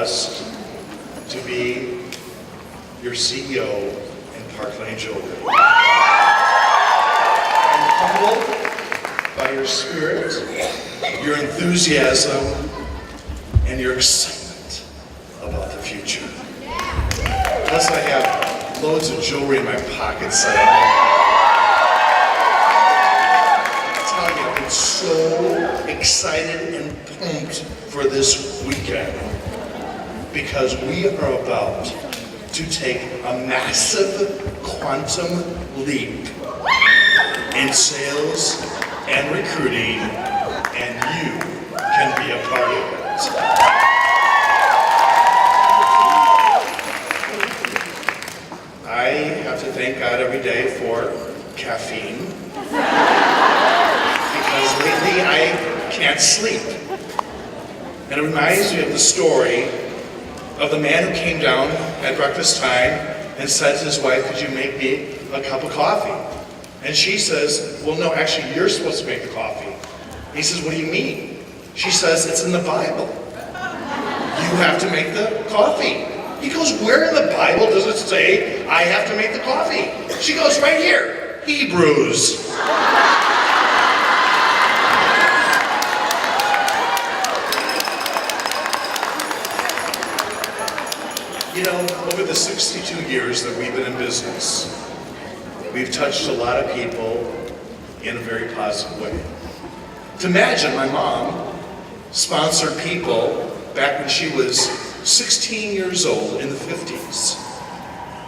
blessed to be your CEO in Park Lane Jewelry. I'm humbled by your spirit, your enthusiasm, and your excitement about the future. Plus, I have loads of jewelry in my pockets that I'll tell you, I've been so excited and pumped for this weekend because we are about to take a massive quantum leap in sales and recruiting, and you can be a part of it. I have to thank God every day for caffeine because lately I can't sleep. And it reminds me of the story of the man who came down at breakfast time and said to his wife, "Could you make me a cup of coffee?" And she says, "Well, no, actually, you're supposed to make the coffee." And he says, "What do you mean?" She says, "It's in the Bible. You have to make the coffee." He goes, "Where in the Bible does it say I have to make the coffee?" She goes, "Right here, Hebrews." You know, over the 62 years that we've been in business, we've touched a lot of people in a very positive way. To imagine, my mom sponsored people back when she was 16 years old in the 50s.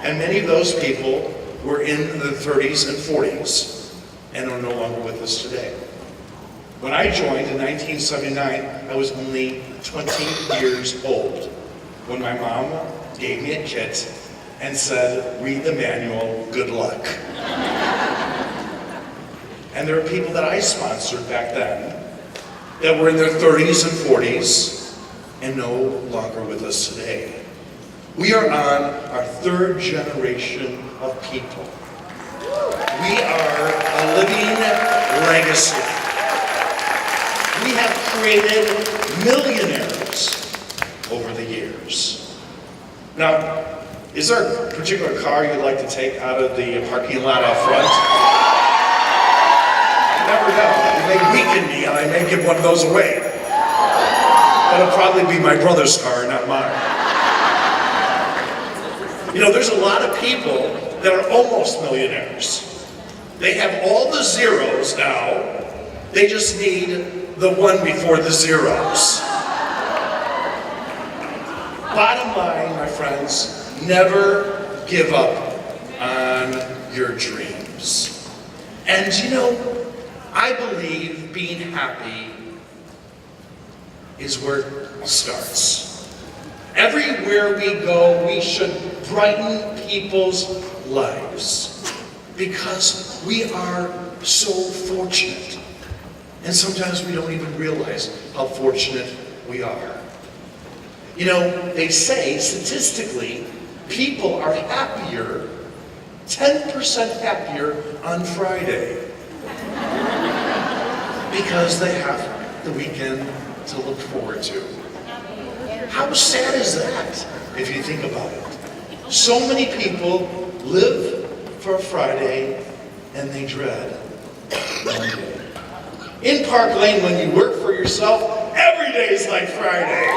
And many of those people were in their 30s and 40s and are no longer with us today. When I joined in 1979, I was only 20 years old when my mom gave me a kit and said, "Read the manual, good luck." And there are people that I sponsored back then that were in their 30s and 40s and no longer with us today. We are on our third generation of people. We are a living legacy. We have created millionaires over the years. Now, is there a particular car you'd like to take out of the parking lot out front? You never know. You may weaken me and I may give one of those away. That'll probably be my brother's car, not mine. You know, there's a lot of people that are almost millionaires. They have all the zeros now. They just need the one before the zeros. Bottom line, my friends, never give up on your dreams. And you know, I believe being happy is where it starts. Everywhere we go, we should brighten people's lives because we are so fortunate. And sometimes we don't even realize how fortunate we are. You know, they say statistically, people are happier, 10% happier on Friday because they have the weekend to look forward to. How sad is that if you think about it? So many people live for Friday and they dread Monday. In Park Lane, when you work for yourself, every day is like Friday.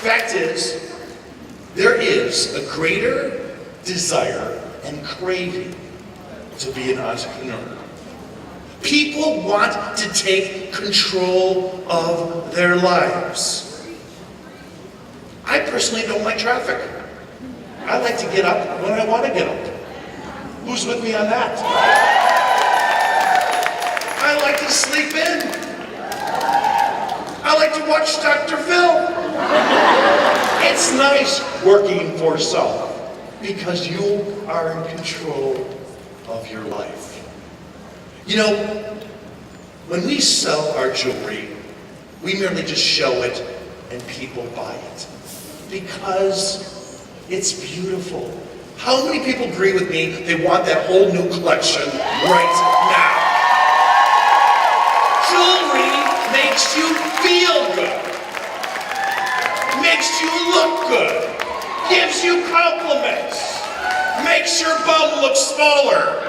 Fact is, there is a greater desire and craving to be an entrepreneur. People want to take control of their lives. I personally don't like traffic. I like to get up when I want to get up. Who's with me on that? I like to sleep in. I like to watch Dr. Phil. It's nice working for self because you are in control of your life. You know, when we sell our jewelry, we merely just show it and people buy it because it's beautiful. How many people agree with me they want that whole new collection right now? Jewelry makes you feel good. Gives you compliments. Makes your bum look smaller.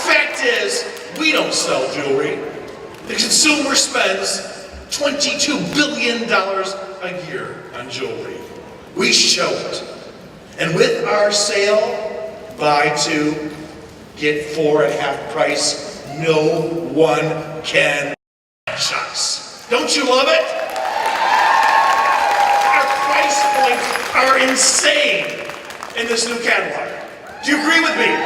Fact is, we don't sell jewelry. The consumer spends $22 billion a year on jewelry. We show it. And with our sale, buy two, get four at half price, no one can match us. Don't you love it? Our price points are insane in this new catalog. Do you agree with me?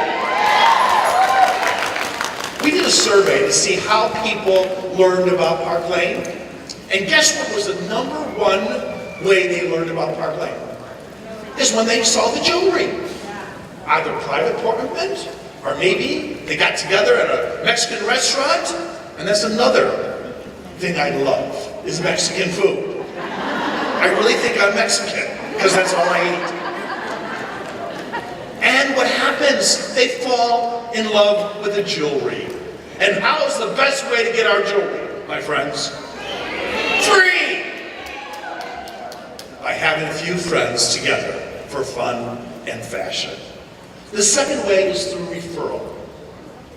We did a survey to see how people learned about Park Lane. And guess what was the number one way they learned about Park Lane? Is when they saw the jewelry. Either private appointment, or maybe they got together at a Mexican restaurant. And that's another thing I love, is Mexican food. I really think I'm Mexican, because that's all I eat. And what happens? They fall in love with the jewelry. And how's the best way to get our jewelry, my friends? Free! By having a few friends together for fun and fashion. The second way is through referral.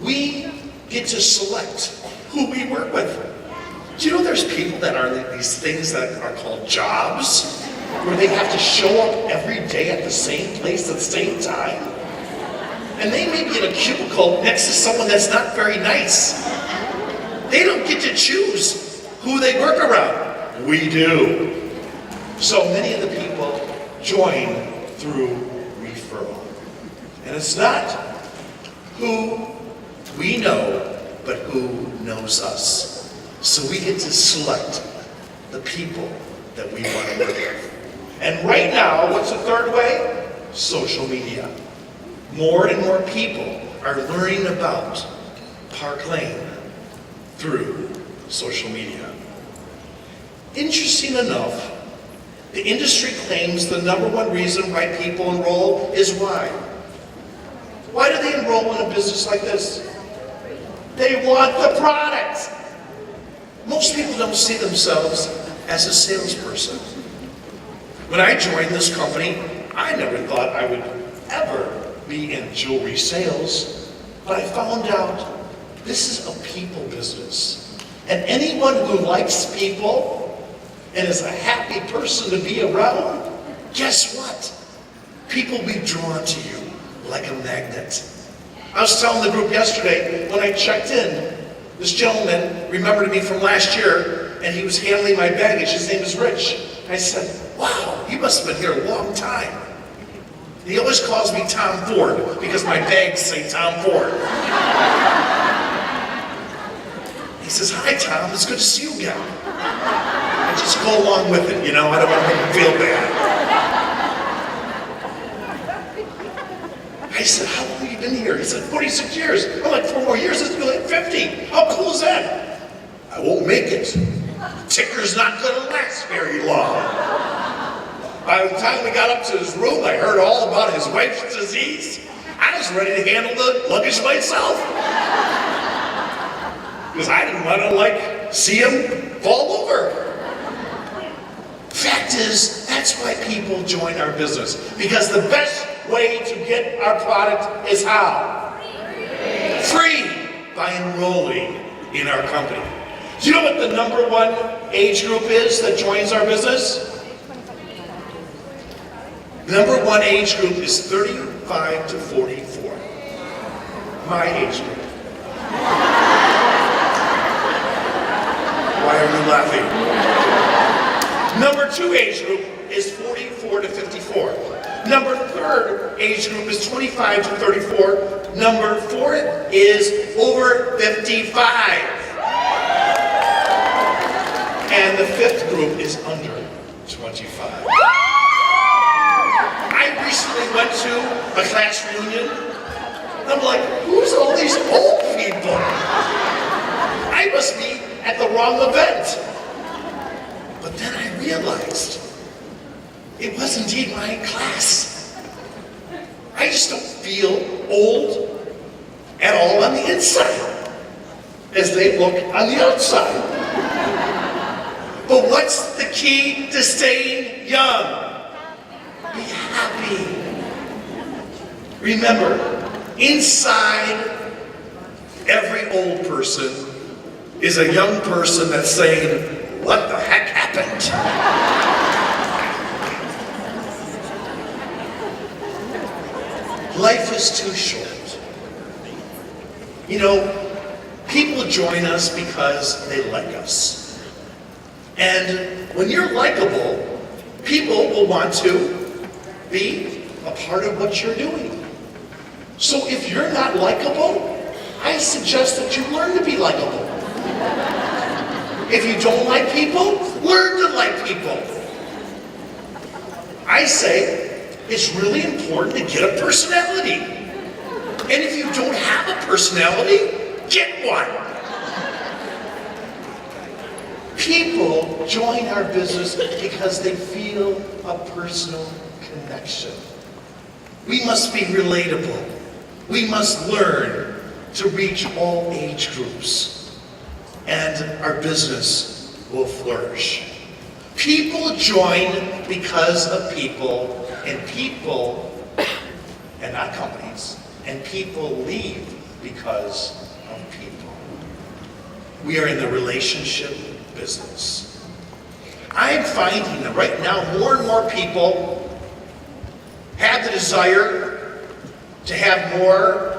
We get to select who we work with. Do you know there's people that are these things that are called jobs, where they have to show up every day at the same place at the same time? And they may be in a cubicle next to someone that's not very nice. They don't get to choose who they work around. We do. So many of the people join through referral. And it's not who we know, but who knows us. So we get to select the people that we want to work with. And right now, what's the third way? Social media. More and more people are learning about Park Lane through social media. Interesting enough, the industry claims the number one reason why people enroll is why. Why do they enroll in a business like this? They want the product. Most people don't see themselves as a salesperson. When I joined this company, I never thought I would ever be in jewelry sales, but I found out this is a people business. And anyone who likes people and is a happy person to be around, guess what? People will be drawn to you like a magnet. I was telling the group yesterday, when I checked in, this gentleman remembered me from last year, and he was handling my baggage. His name is Rich. I said, wow, you must have been here a long time. He always calls me Tom Ford, because my bags say Tom Ford. He says, hi Tom, it's good to see you again. I just go along with it, you know, I don't want to make him feel bad. I said, how long have you been here? He said, 46 years. I'm like, 4 more years, it's going to hit 50. How cool is that? I won't make it. The ticker's not going to last very long. By the time we got up to his room, I heard all about his wife's disease. I was ready to handle the luggage myself. Because I didn't want to, see him fall over. Fact is, that's why people join our business. Because the best way to get our product is how? Free! By enrolling in our company. Do you know what the number one age group is that joins our business? Number one age group is 35 to 44. My age group. Why are you laughing? Number two age group is 44 to 54. Number third age group is 25 to 34. Number fourth is over 55. And the fifth group is under 25. I recently went to a class reunion, and I'm like, who's all these old people? I must be at the wrong event. But then I realized it was indeed my class. I just don't feel old at all on the inside as they look on the outside. But what's the key to staying young? Be happy. Remember, inside every old person is a young person that's saying, what the heck happened? Life is too short. You know, people join us because they like us. And when you're likable, people will want to be a part of what you're doing. So if you're not likable, I suggest that you learn to be likable. If you don't like people, learn to like people. I say it's really important to get a personality. And if you don't have a personality, get one. People join our business because they feel a personal connection. We must be relatable. We must learn to reach all age groups, and our business will flourish. People join because of people, and not companies, and people leave because of people. We are in the relationship business. I'm finding that right now more and more people have the desire to have more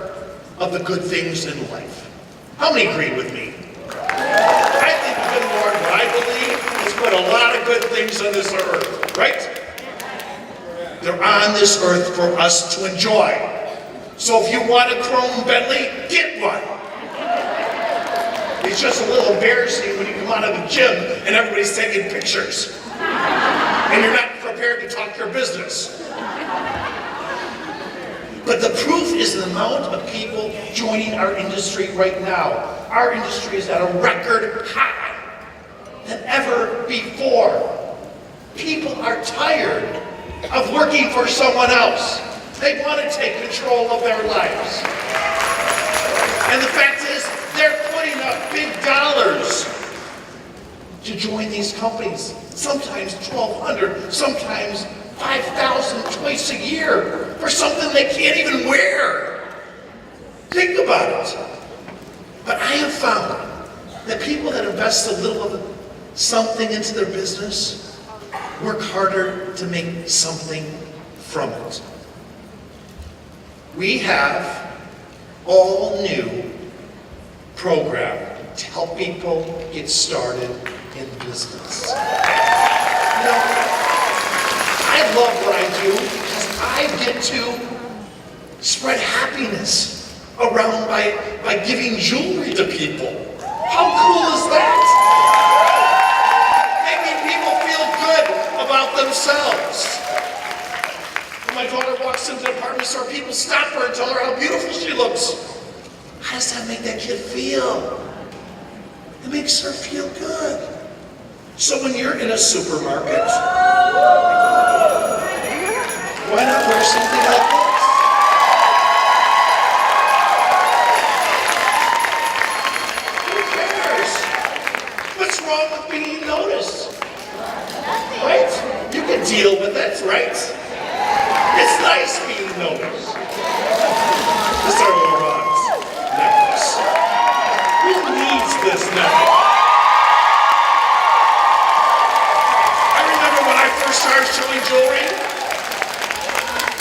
of the good things in life. How many agree with me? I think the good Lord, what I believe, has put a lot of good things on this earth, right? They're on this earth for us to enjoy. So if you want a chrome Bentley, get one. It's just a little embarrassing when you come out of the gym and everybody's taking pictures. And you're not prepared to talk your business. But the proof is the amount of people joining our industry right now. Our industry is at a record high than ever before. People are tired of working for someone else. They want to take control of their lives. And the fact is, they're putting up big dollars to join these companies. Sometimes $1,200, sometimes $5,000 twice a year for something they can't even wear. Think about it. But I have found that people that invest a little of something into their business work harder to make something from it. We have all new program to help people get started in business. You know, I love what I do because I get to spread happiness around by giving jewelry to people. How cool is that? Making people feel good about themselves. When my daughter walks into the department store, people stop her and tell her how beautiful she looks. How does that make that kid feel? It makes her feel good. So when you're in a supermarket, why not wear something like this? Who cares? What's wrong with being noticed? Right? You can deal with it, right? It's nice being noticed. This is our Laurent's necklace. Who needs this necklace? I remember when I first started showing jewelry,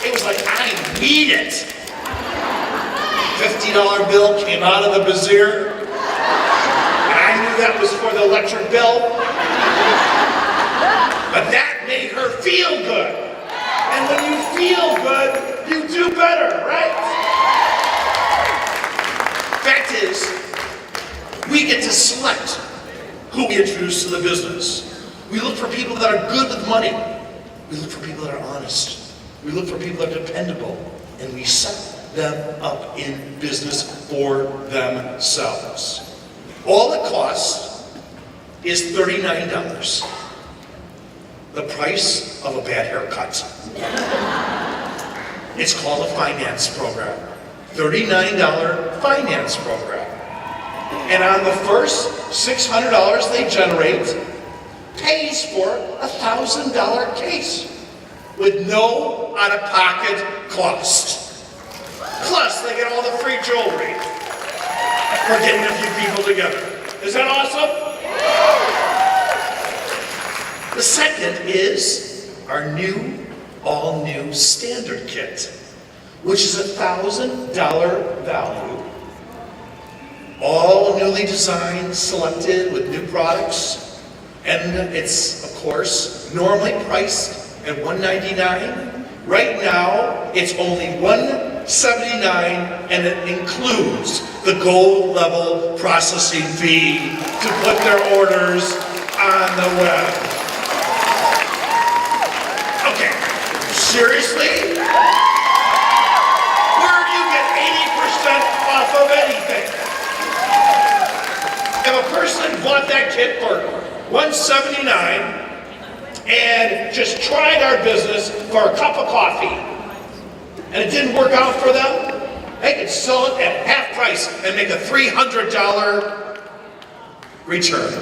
it was like, I need it. $50 bill came out of the brassiere, and I knew that was for the electric bill. But that made her feel good. And when you feel good, you do better, right? Fact is, we get to select who we introduce to the business. We look for people that are good with money. We look for people that are honest. We look for people that are dependable, and we set them up in business for themselves. All it costs is $39. The price of a bad haircut. It's called a finance program. $39 finance program. And on the first $600 they generate pays for a $1,000 case. with no out-of-pocket cost. Plus, they get all the free jewelry for getting a few people together. Is that awesome? The second is our all-new standard kit, which is $1,000 value. All newly designed, selected with new products. And it's, of course, normally priced at $199. Right now, it's only $179, and it includes the gold level processing fee to put their orders on the web. Okay, seriously? Where do you get 80% off of anything? If a person bought that kit for $179 and just tried our business for a cup of coffee, and it didn't work out for them, they could sell it at half price and make a $300 return.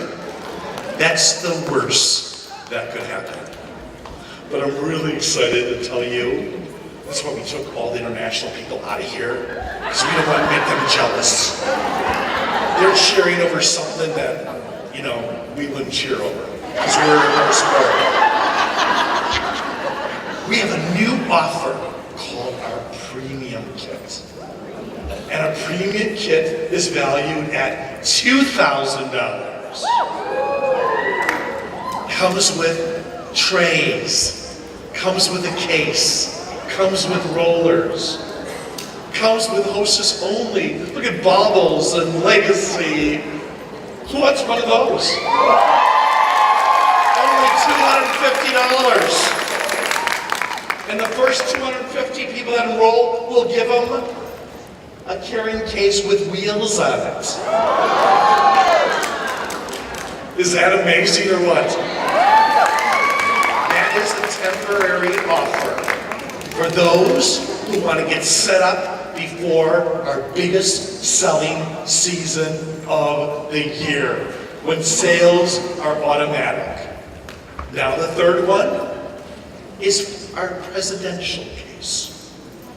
That's the worst that could happen. But I'm really excited to tell you, that's why we took all the international people out of here, because we don't want to make them jealous. They're cheering over something that, you know, we wouldn't cheer over, because we're in our sport. We have a new offer called our premium kit. And a premium kit is valued at $2,000. Comes with trays, comes with a case, comes with rollers, comes with hostess only. Look at baubles and legacy. Who wants one of those? Only $250. And the first 250 people that enroll, we'll give them a carrying case with wheels on it. Is that amazing or what? That is a temporary offer for those who want to get set up before our biggest selling season of the year, when sales are automatic. Now the third one is our presidential case.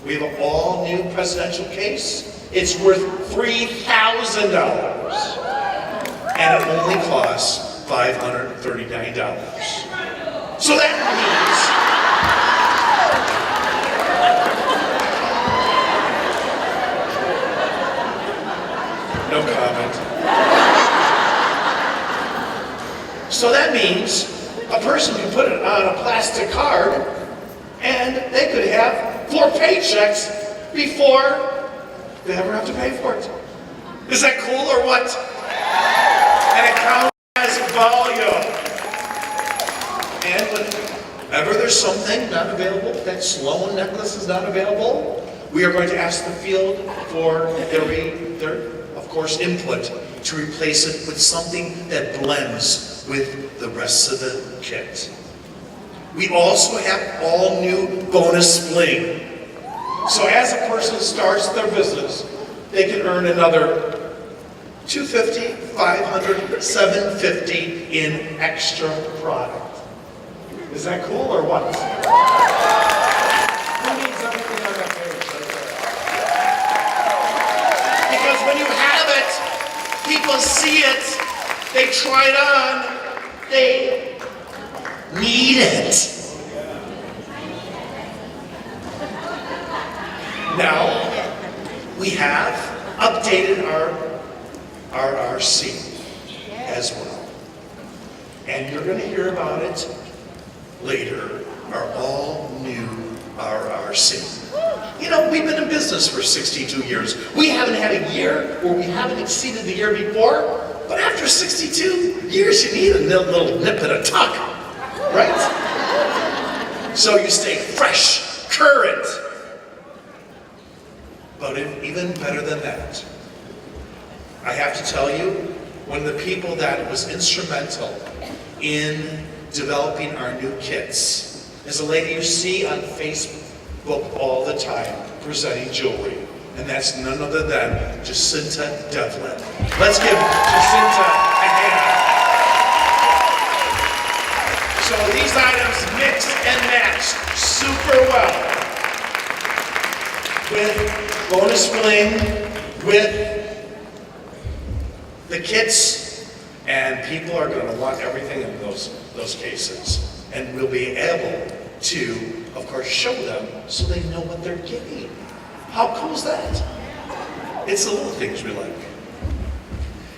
We have an all-new presidential case. It's worth $3,000, and it only costs $539. So that means no comment. So that means a person can put it on a plastic card and they could have 4 paychecks before they ever have to pay for it. Is that cool or what? And it counts as volume. And whenever there's something not available, that Sloan necklace is not available, we are going to ask the field for their of course, input to replace it with something that blends with the rest of the kit. We also have all new bonus bling. So as a person starts their business, they can earn another $250, $500, $750 in extra product. Is that cool or what? Who needs everything on that page? Because when you have it, people see it, they try it on, they need it. Now, we have updated our RC as well. And you're going to hear about it later, our all-new RRC. You know, we've been in business for 62 years. We haven't had a year where we haven't exceeded the year before, but after 62 years, you need a little nip and a tuck, right? So you stay fresh, current. But even better than that, I have to tell you, one of the people that was instrumental in developing our new kits is a lady you see on Facebook all the time presenting jewelry. And that's none other than Jacinta Devlin. Let's give Jacinta a hand. So these items mix and match super well with bonus bling, with the kits, and people are going to want everything in those cases. And we'll be able to, of course, show them so they know what they're getting. How cool is that? It's the little things we like.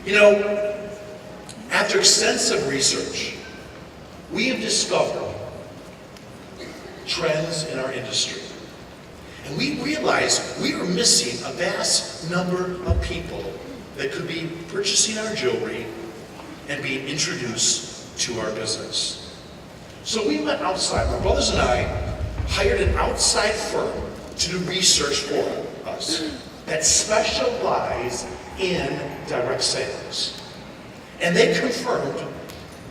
You know, after extensive research, we have discovered trends in our industry. And we realize we are missing a vast number of people that could be purchasing our jewelry and being introduced to our business. So we went outside, my brothers and I hired an outside firm to do research for us that specialize in direct sales. And they confirmed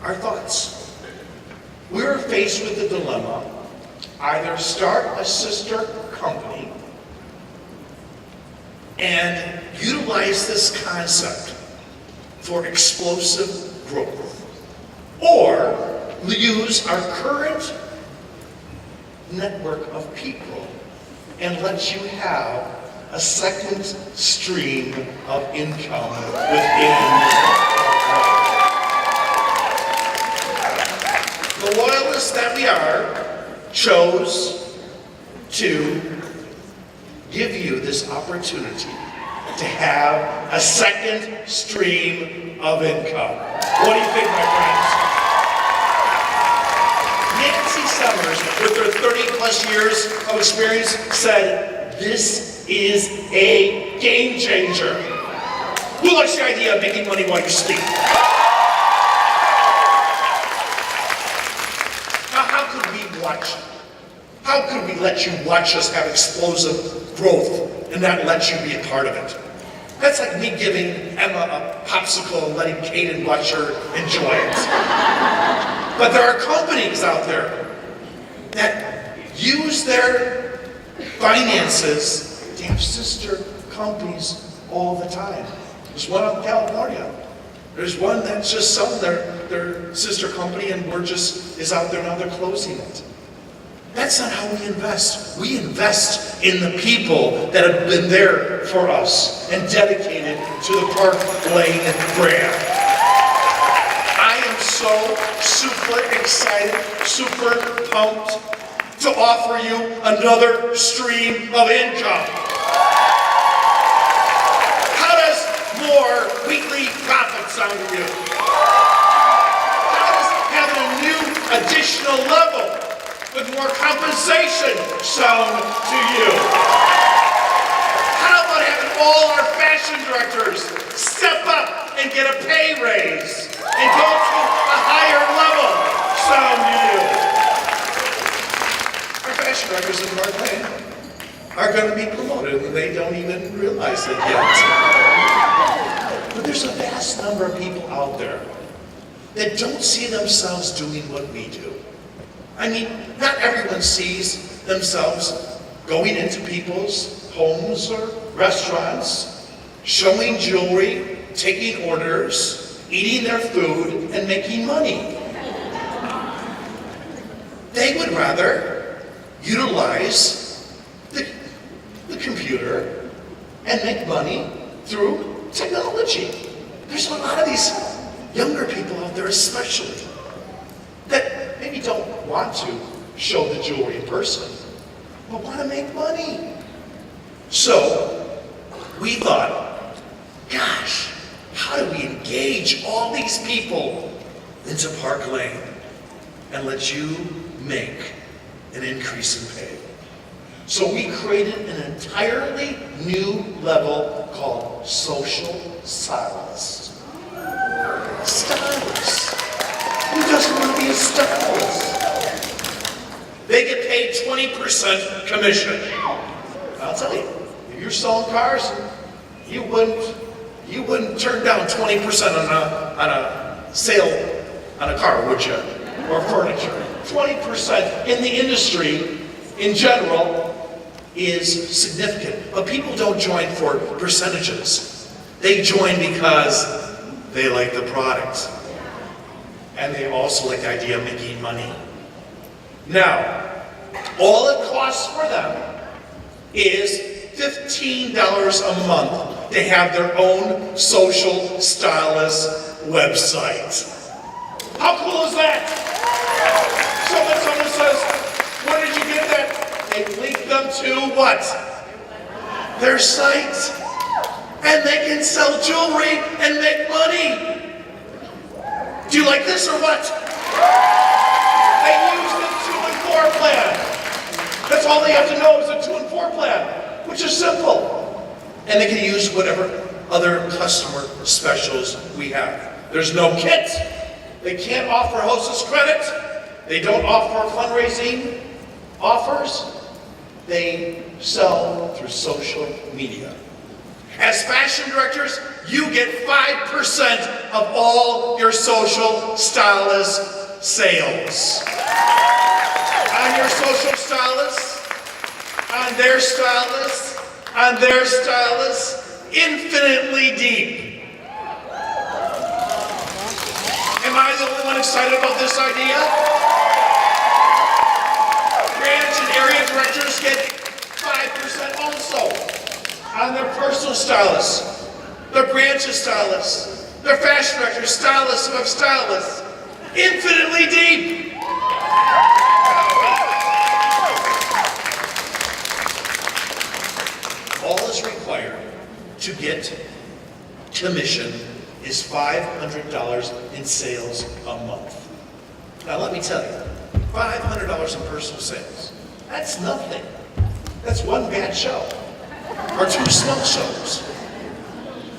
our thoughts. We were faced with the dilemma, either start a sister company and utilize this concept for explosive growth, or use our current network of people and let you have a second stream of income within the loyalists that we are chose to give you this opportunity to have a second stream of income. What do you think, my friends? Nancy Summers, with her 30 plus years of experience, said, "This is a game changer." Who likes the idea of making money while you sleep? Now, how could we let you watch us have explosive growth and not let you be a part of it? That's like me giving Emma a popsicle and letting Kaden watch her enjoy it. But there are companies out there that use their finances to have sister companies all the time. There's one out in California. There's one that's just selling their sister company, and is out there now, they're closing it. That's not how we invest. We invest in the people that have been there for us and dedicated to the Park Lane brand. I am so super excited, super pumped to offer you another stream of income. How does more weekly profit sound to you? How does having a new additional level with more compensation sound to you? How about having all our fashion directors step up and get a pay raise and go to a higher level sound to you? Our fashion directors in Park Lane are going to be promoted, and they don't even realize it yet. But there's a vast number of people out there that don't see themselves doing what we do. I mean, not everyone sees themselves going into people's homes or restaurants, showing jewelry, taking orders, eating their food, and making money. They would rather utilize the computer and make money through technology. There's a lot of these younger people out there especially that maybe don't want to show the jewelry in person, but want to make money. So we thought, gosh, how do we engage all these people into Park Lane and let you make an increase in pay? So we created an entirely new level called social stylist. Stylist. Who doesn't want to be a stylist? They get paid 20% commission. I'll tell you, if you're selling cars, you wouldn't turn down 20% on a sale on a car, would you? Or furniture. 20% in the industry, in general, is significant. But people don't join for percentages. They join because they like the product. And they also like the idea of making money. Now, All it costs for them is $15 a month to have their own social stylist website. How cool is that? So when someone says, where did you get that? They link them to what? Their site. And they can sell jewelry and make money. Do you like this or what? They use the 2 and 4 plan. That's all they have to know is the 2 and 4 plan, which is simple. And they can use whatever other customer specials we have. There's no kit. They can't offer hostess credit. They don't offer fundraising offers. They sell through social media. As fashion directors, you get 5% of all your social stylist sales. On your social stylists, on their stylists, on their stylists, infinitely deep. Am I the only one excited about this idea? Branch and area directors get 5% also. On their personal stylists, their branch stylists, their fashion directors, stylists of stylists, infinitely deep. All is required to get commission is $500 in sales a month. Now let me tell you, $500 in personal sales, that's nothing. That's one bad show. Or 2 small shows.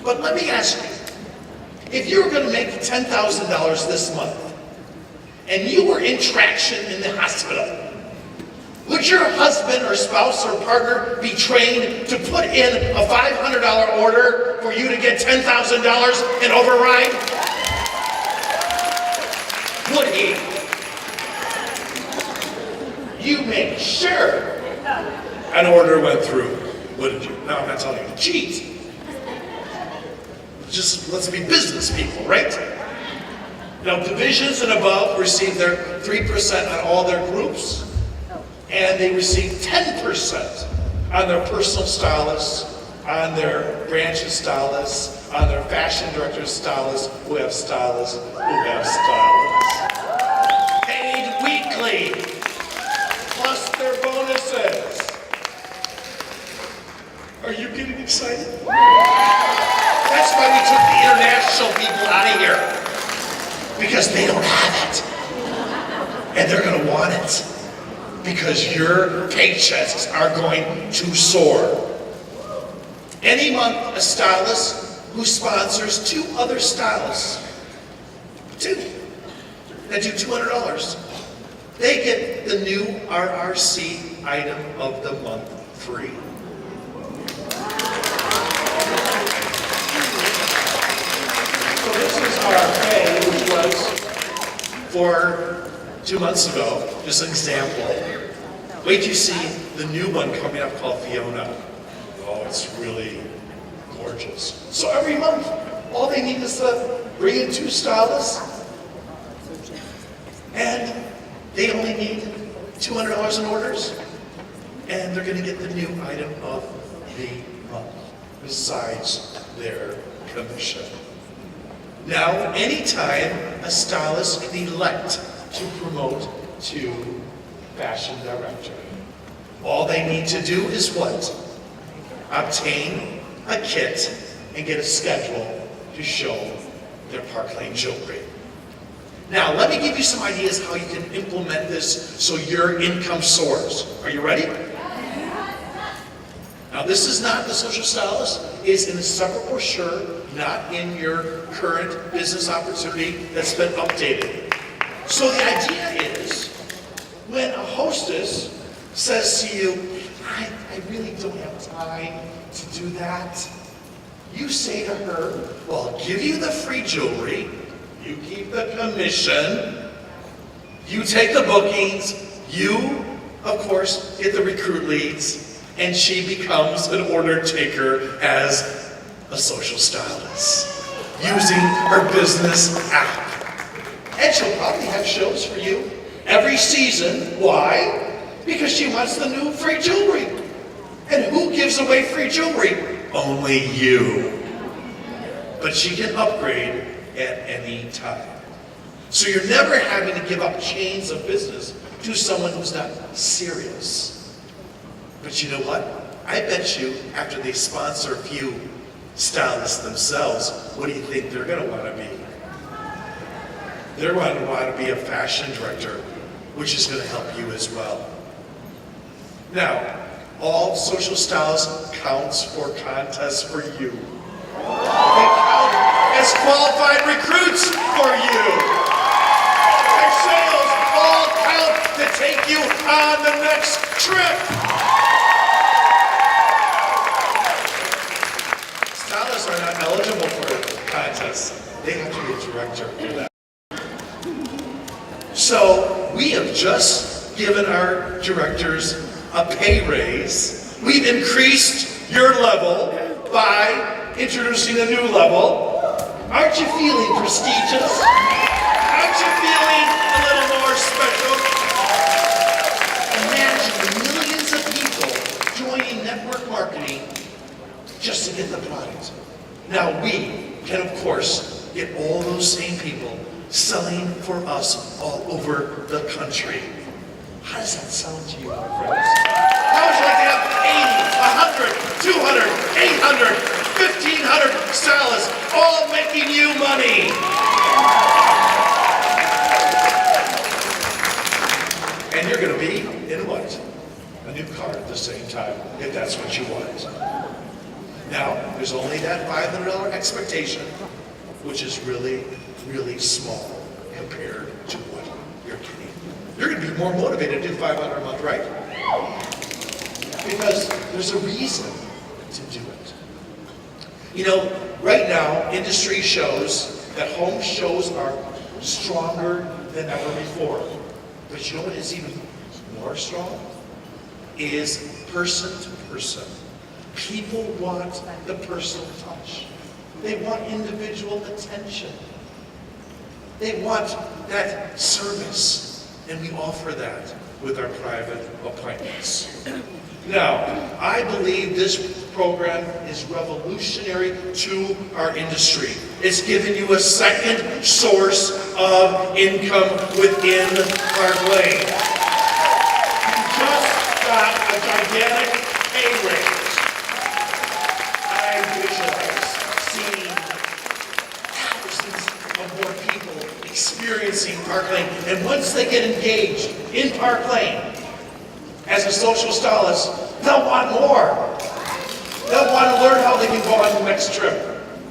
But let me ask you, if you were going to make $10,000 this month, and you were in traction in the hospital, would your husband or spouse or partner be trained to put in a $500 order for you to get $10,000 and override? Would he? You make sure an order went through. Wouldn't you? No, I'm not telling you to cheat. Just let's be business people, right? Now, divisions and above receive their 3% on all their groups, and they receive 10% on their personal stylists, on their branch stylists, on their fashion director stylists, who have stylists, paid weekly, plus their bonuses. Are you getting excited? That's why we took the international people out of here. Because they don't have it. And they're going to want it. Because your paychecks are going to soar. Any month, a stylist who sponsors 2 other stylists, 2, that do $200, they get the new RRC item of the month free. So this is our pay, which was for 2 months ago, just an example. Wait till you see the new one coming up called Fiona. Oh, it's really gorgeous. So every month, all they need is to bring in 2 stylists, and they only need $200 in orders, and they're going to get the new item of the month, besides their commission. Now, anytime a stylist can elect to promote to fashion director, all they need to do is what? Obtain a kit and get a schedule to show their Park Lane jewelry. Now, let me give you some ideas how you can implement this so your income soars. Are you ready? Now, this is not the social stylist. It's in a separate brochure, not in your current business opportunity that's been updated. So the idea is, when a hostess says to you, I really don't have time to do that, you say to her, well, I'll give you the free jewelry, you keep the commission, you take the bookings, you, of course, get the recruit leads, and she becomes an order taker as a social stylist, using her business app. And she'll probably have shows for you every season. Why? because she wants the new free jewelry. And who gives away free jewelry? Only you. But she can upgrade at any time. So you're never having to give up chains of business to someone who's not serious. But you know what? I bet you after they sponsor a few stylists themselves, what do you think they're going to want to be? They're going to want to be a fashion director, which is going to help you as well. Now, all social stylists counts for contests for you. They count as qualified recruits for you. Their sales all count to take you on the next trip. Stylists are not eligible for contests. They have to be a director for that. So we have just given our directors a pay raise. We've increased your level by introducing a new level. Aren't you feeling prestigious? Aren't you feeling a little more special? Imagine millions of people joining network marketing just to get the product. Now we can, of course, get all those same people selling for us all over the country. How does that sound to you, my friends? How would you like to have 80, 100, 200, 800, 1,500 stylists all making you money? And you're going to be in what? A new car at the same time, if that's what you want. Now, there's only that $500 expectation, which is really, really small compared to what you're getting. You're going to be more motivated to do $500 a month, right? Because there's a reason to do it. You know, right now, industry shows that home shows are stronger than ever before. But you know what is even more strong? Is person to person. People want the personal touch. They want individual attention. They want that service, and we offer that with our private appointments. Now, I believe this program is revolutionary to our industry. It's given you a second source of income within Park Lane. You just got a gigantic pay raise. I visualize seeing thousands of more people experiencing Park Lane. And once they get engaged in Park Lane as a social stylist, they'll want more. They'll want to learn how they can go on the next trip.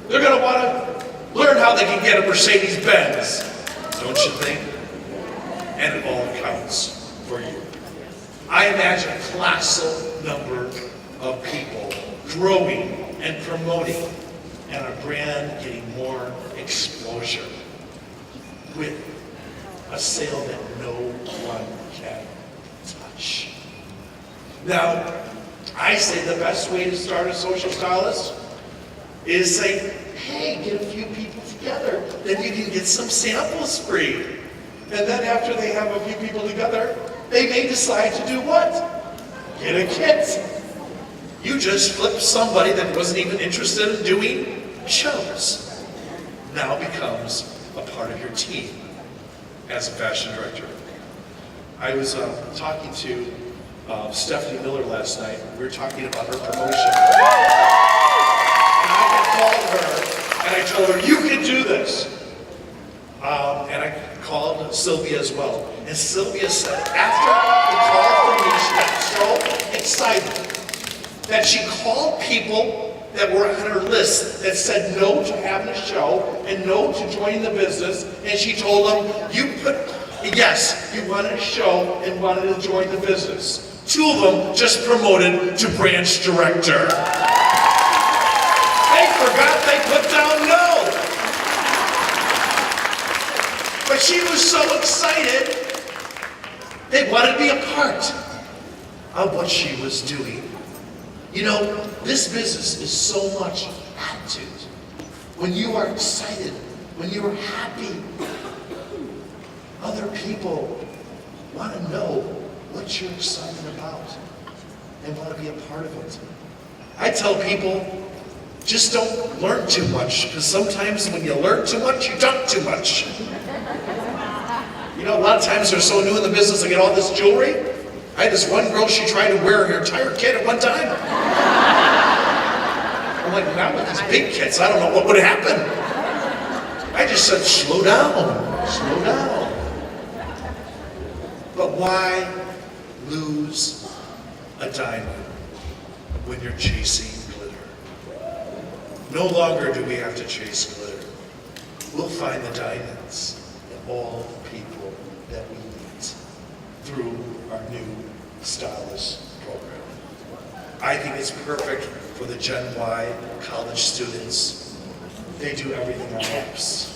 They're going to want to learn how they can get a Mercedes-Benz. Don't you think? And it all counts for you. I imagine a colossal number of people growing and promoting, and our brand getting more exposure with a sale that no one can touch. Now, I say the best way to start a social stylist is say, hey, get a few people together, then you can get some samples free. And then after they have a few people together, they may decide to do what? Get a kit. You just flipped somebody that wasn't even interested in doing shows. Now becomes a part of your team as a fashion director. I was talking to Stephanie Miller last night. We were talking about her promotion. And I called her and I told her, you can do this. And I called Sylvia as well. And Sylvia said, after the call from me, she got so excited that she called people that were on her list that said no to having a show and no to joining the business. And she told them, yes, you wanted a show and wanted to join the business. 2 of them just promoted to branch director. They forgot they put down no. But she was so excited, they wanted to be a part of what she was doing. You know, this business is so much attitude. When you are excited, when you are happy, other people want to know what you're excited about and want to be a part of it. I tell people, just don't learn too much, because sometimes when you learn too much, you talk too much. You know, a lot of times they're so new in the business, they get all this jewelry. I had this one girl, she tried to wear her entire kit at one time. I'm like, not with these big kits, I don't know what would happen. I just said, slow down, slow down. But why lose a diamond when you're chasing glitter? No longer do we have to chase glitter. We'll find the diamonds in all the people that we meet through our new stylist program. I think it's perfect for the Gen Y college students. They do everything on apps.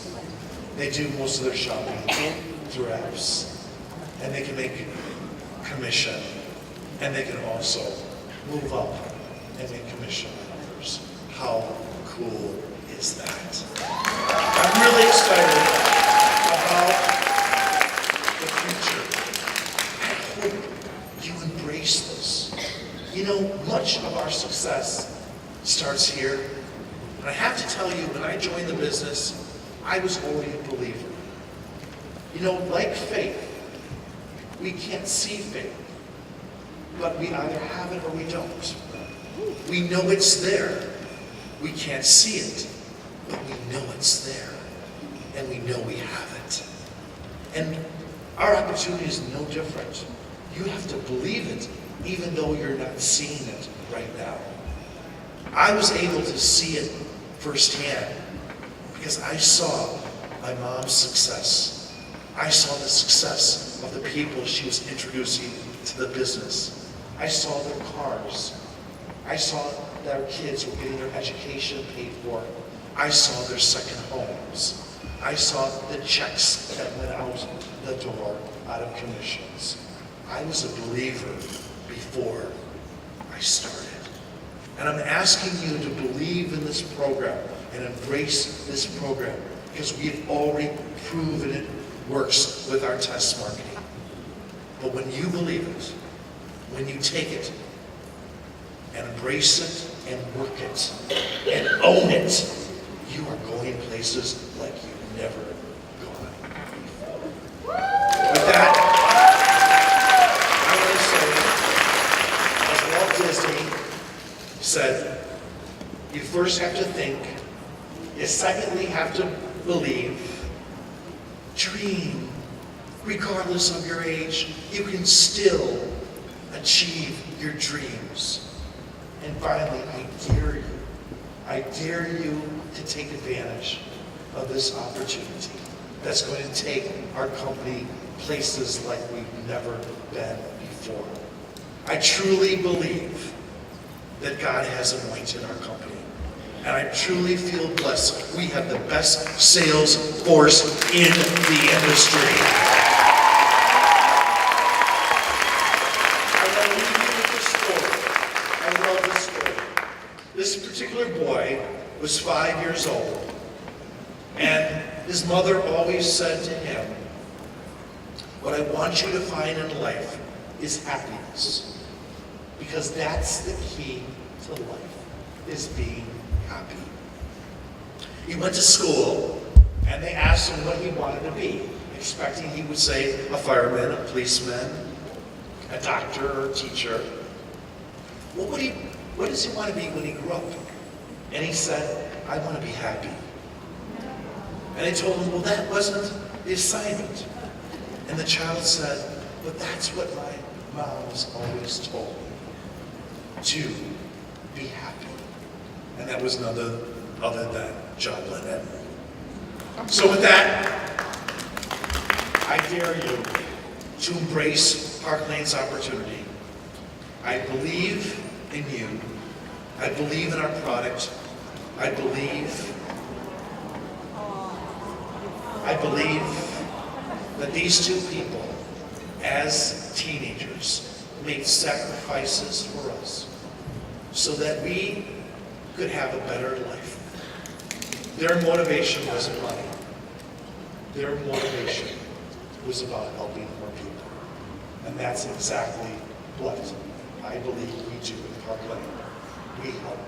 They do most of their shopping through apps. And they can make commission. And they can also move up and make commission on others. How cool is that? I'm really excited about the future. I hope you embrace this. You know, much of our success starts here. And I have to tell you, when I joined the business, I was already a believer. You know, like faith, we can't see faith, but we either have it or we don't. We know it's there. We can't see it, but we know it's there. And we know we have it. And our opportunity is no different. You have to believe it, even though you're not seeing it right now. I was able to see it firsthand because I saw my mom's success. I saw the success of the people she was introducing to the business. I saw their cars. I saw that our kids were getting their education paid for. I saw their second homes. I saw the checks that went out the door out of commissions. I was a believer before I started. And I'm asking you to believe in this program and embrace this program because we've already proven it works with our test marketing. But when you believe it, when you take it and embrace it and work it and own it, you are going places like you've never gone before. With that, I want to say, as Walt Disney said, you first have to think, you secondly have to believe, dream. Regardless of your age, you can still achieve your dreams. And finally, I dare you to take advantage of this opportunity that's going to take our company places like we've never been before. I truly believe that God has anointed our company. And I truly feel blessed. We have the best sales force in the industry. I want to leave you with a story. I love this story. This particular boy was 5 years old. And his mother always said to him, what I want you to find in life is happiness. Because that's the key to life, is being happy. He went to school, and they asked him what he wanted to be, expecting he would say a fireman, a policeman, a doctor, or a teacher. Well, what does he want to be when he grew up? And he said, I want to be happy. And they told him, well, that wasn't the assignment. And the child said, but that's what my mom's always told me, to be happy. And that was none other than John Lennon. So with that, I dare you to embrace Park Lane's opportunity. I believe in you. I believe in our product. I believe that these two people, as teenagers, made sacrifices for us so that we could have a better life. Their motivation wasn't money. Their motivation was about helping more people. And that's exactly what I believe we do with our plan. We help